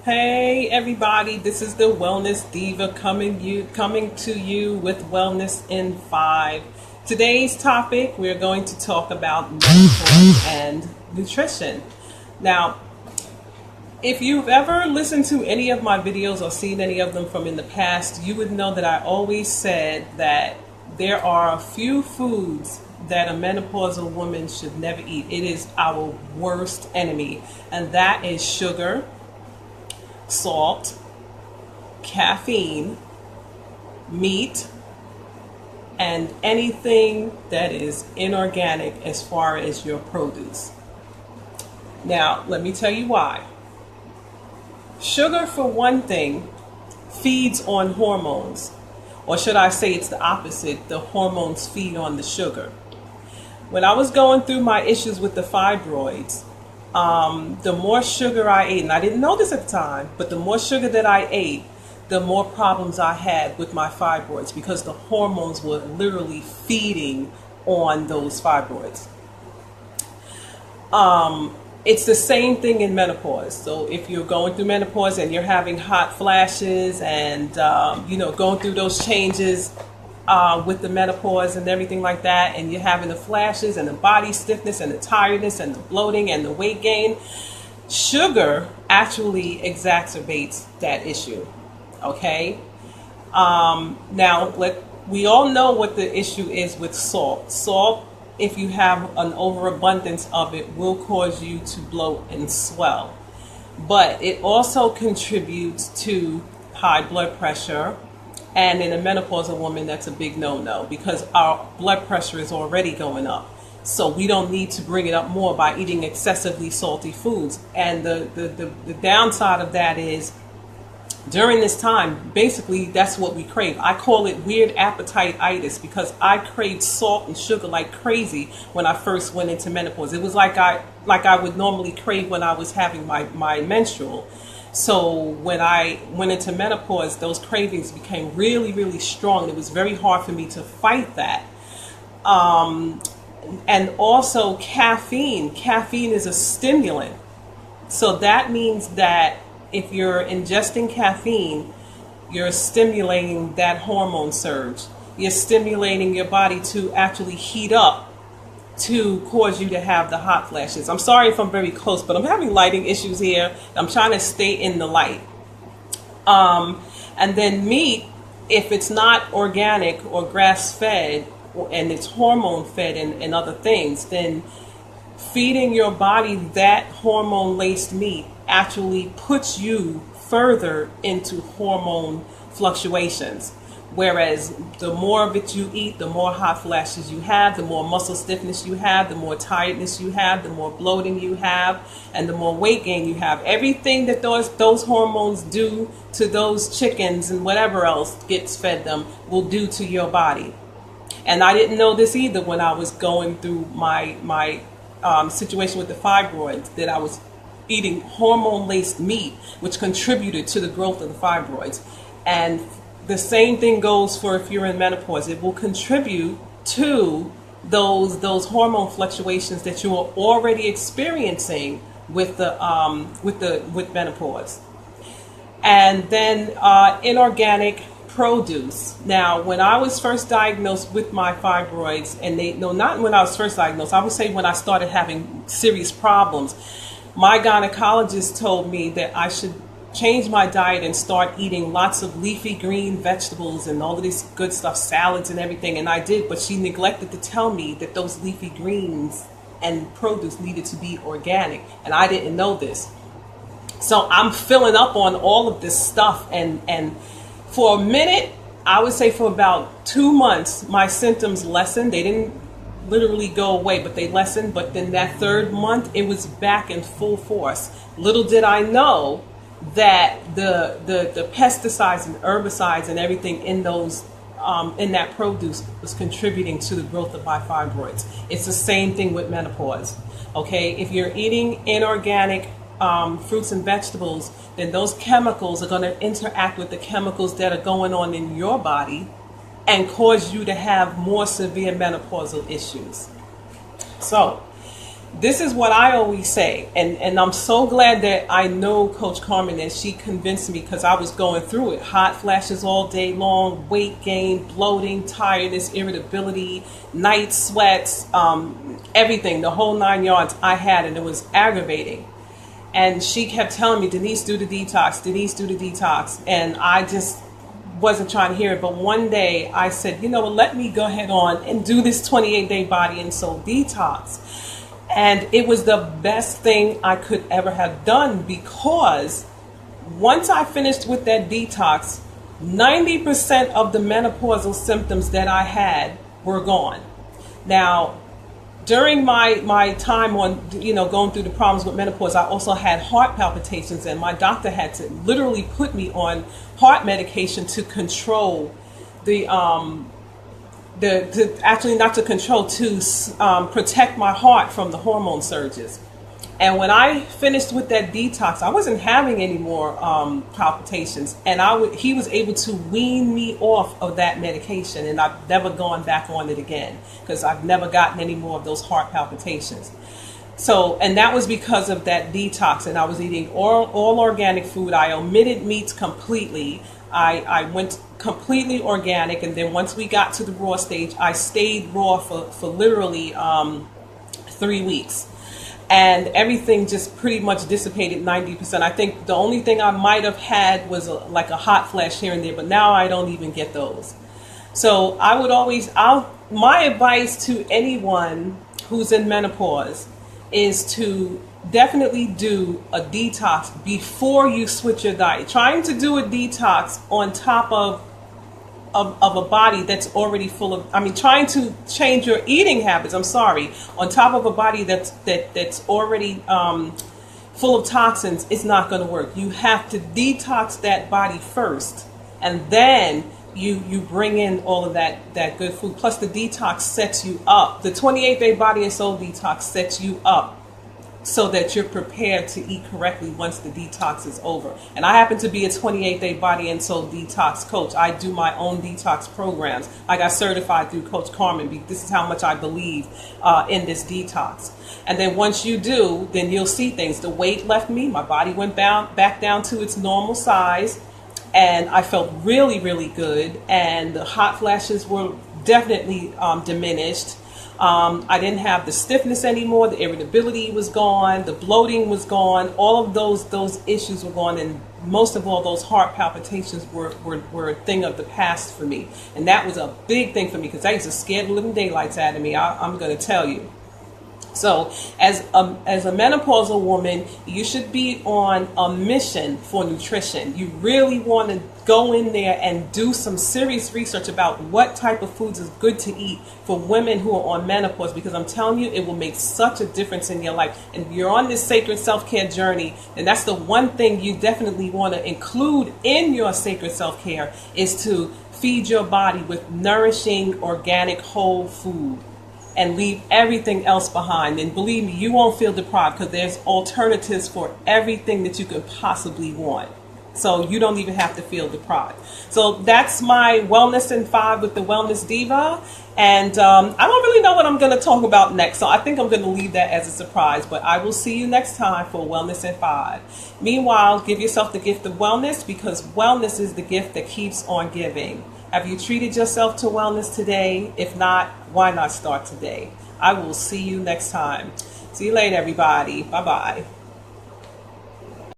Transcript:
Hey everybody, this is the Wellness Diva coming to you with Wellness in 5. Today's topic, we're going to talk about menopause and nutrition. Now, if you've ever listened to any of my videos or seen any of them from in the past, you would know that I always said that there are a few foods that a menopausal woman should never eat. It is our worst enemy, and that is sugar, salt, caffeine, meat, and anything that is inorganic as far as your produce. Now, let me tell you why. Sugar, for one thing, feeds on hormones. Or should I say it's the opposite, the hormones feed on the sugar. When I was going through my issues with the fibroids, the more sugar I ate, and I didn't know this at the time, but the more sugar that I ate, the more problems I had with my fibroids because the hormones were literally feeding on those fibroids. It's the same thing in menopause. So if you're going through menopause and you're having hot flashes and, going through those changes with the menopause and everything like that, and you're having the flashes and the body stiffness and the tiredness and the bloating and the weight gain, sugar actually exacerbates that issue. Okay? We all know what the issue is with salt. Salt, if you have an overabundance of it, will cause you to bloat and swell. But it also contributes to high blood pressure. And in a menopausal woman, that's a big no-no because our blood pressure is already going up. So we don't need to bring it up more by eating excessively salty foods. And the downside of that is during this time, basically that's what we crave. I call it weird appetite-itis because I craved salt and sugar like crazy when I first went into menopause. It was like I would normally crave when I was having my menstrual. So when I went into menopause, those cravings became really, really strong. It was very hard for me to fight that. And also caffeine. Caffeine is a stimulant. So that means that if you're ingesting caffeine, you're stimulating that hormone surge. You're stimulating your body to actually heat up to cause you to have the hot flashes. I'm sorry if I'm very close, but I'm having lighting issues here. I'm trying to stay in the light. And then meat, if it's not organic or grass-fed and it's hormone-fed and other things, then feeding your body that hormone-laced meat actually puts you further into hormone fluctuations. Whereas the more of it you eat, the more hot flashes you have, the more muscle stiffness you have, the more tiredness you have, the more bloating you have, and the more weight gain you have. Everything that those hormones do to those chickens and whatever else gets fed them will do to your body. And I didn't know this either when I was going through my situation with the fibroids, that I was eating hormone-laced meat, which contributed to the growth of the fibroids. And the same thing goes for if you're in menopause. It will contribute to those hormone fluctuations that you are already experiencing with menopause. And then inorganic produce. Now, when I was first diagnosed with my fibroids, not when I was first diagnosed, I would say when I started having serious problems, my gynecologist told me that I should change my diet and start eating lots of leafy green vegetables and all of this good stuff, salads and everything. And I did, but she neglected to tell me that those leafy greens and produce needed to be organic. And I didn't know this. So I'm filling up on all of this stuff. And for a minute, I would say for about 2 months, my symptoms lessened. They didn't literally go away, but they lessened. But then that third month, it was back in full force. Little did I know that the pesticides and herbicides and everything in those in that produce was contributing to the growth of my fibroids. It's the same thing with menopause. Okay, if you're eating inorganic fruits and vegetables, then those chemicals are going to interact with the chemicals that are going on in your body and cause you to have more severe menopausal issues. So this is what I always say, and I'm so glad that I know Coach Carmen, and she convinced me, because I was going through it. Hot flashes all day long, weight gain, bloating, tiredness, irritability, night sweats, everything, the whole 9 yards I had, and it was aggravating. And she kept telling me, Denise, do the detox, Denise, do the detox. And I just wasn't trying to hear it. But one day I said, you know what, let me go ahead on and do this 28-day body and soul detox. And it was the best thing I could ever have done, because once I finished with that detox, 90% of the menopausal symptoms that I had were gone. Now, during my time on, going through the problems with menopause, I also had heart palpitations, and my doctor had to literally put me on heart medication to control actually not to control, to protect my heart from the hormone surges. And when I finished with that detox, I wasn't having any more palpitations, and he was able to wean me off of that medication, and I've never gone back on it again, because I've never gotten any more of those heart palpitations. So, and that was because of that detox, and I was eating all organic food. I omitted meats completely. I went completely organic, and then once we got to the raw stage, I stayed raw for literally 3 weeks. And everything just pretty much dissipated 90%. I think the only thing I might have had was like a hot flash here and there, but now I don't even get those. So I would my advice to anyone who's in menopause is to definitely do a detox before you switch your diet. Trying to do a detox on top of a body that's already full of, trying to change your eating habits, on top of a body that's already full of toxins, it's not going to work. You have to detox that body first, and then you bring in all of that good food. Plus the detox sets you up. The 28-day body and soul detox sets you up so that you're prepared to eat correctly once the detox is over. And I happen to be a 28-day body and soul detox coach. I do my own detox programs. I got certified through Coach Carmen. This is how much I believe in this detox. And then once you do, then you'll see things. The weight left me. My body went back down to its normal size. And I felt really, really good. And the hot flashes were definitely diminished. I didn't have the stiffness anymore. The irritability was gone. The bloating was gone. All of those issues were gone. And most of all, those heart palpitations were a thing of the past for me. And that was a big thing for me, because that used to scare the living daylights out of me. I'm going to tell you. So as a menopausal woman, you should be on a mission for nutrition. You really want to go in there and do some serious research about what type of foods is good to eat for women who are on menopause, because I'm telling you, it will make such a difference in your life. And if you're on this sacred self-care journey, and that's the one thing you definitely want to include in your sacred self-care, is to feed your body with nourishing, organic, whole food, and leave everything else behind. And believe me, you won't feel deprived, because there's alternatives for everything that you could possibly want. So you don't even have to feel deprived. So that's my Wellness in 5 with the Wellness Diva. And I don't really know what I'm going to talk about next. So I think I'm going to leave that as a surprise. But I will see you next time for Wellness in 5. Meanwhile, give yourself the gift of wellness, because wellness is the gift that keeps on giving. Have you treated yourself to wellness today? If not, why not start today? I will see you next time. See you later, everybody. Bye-bye.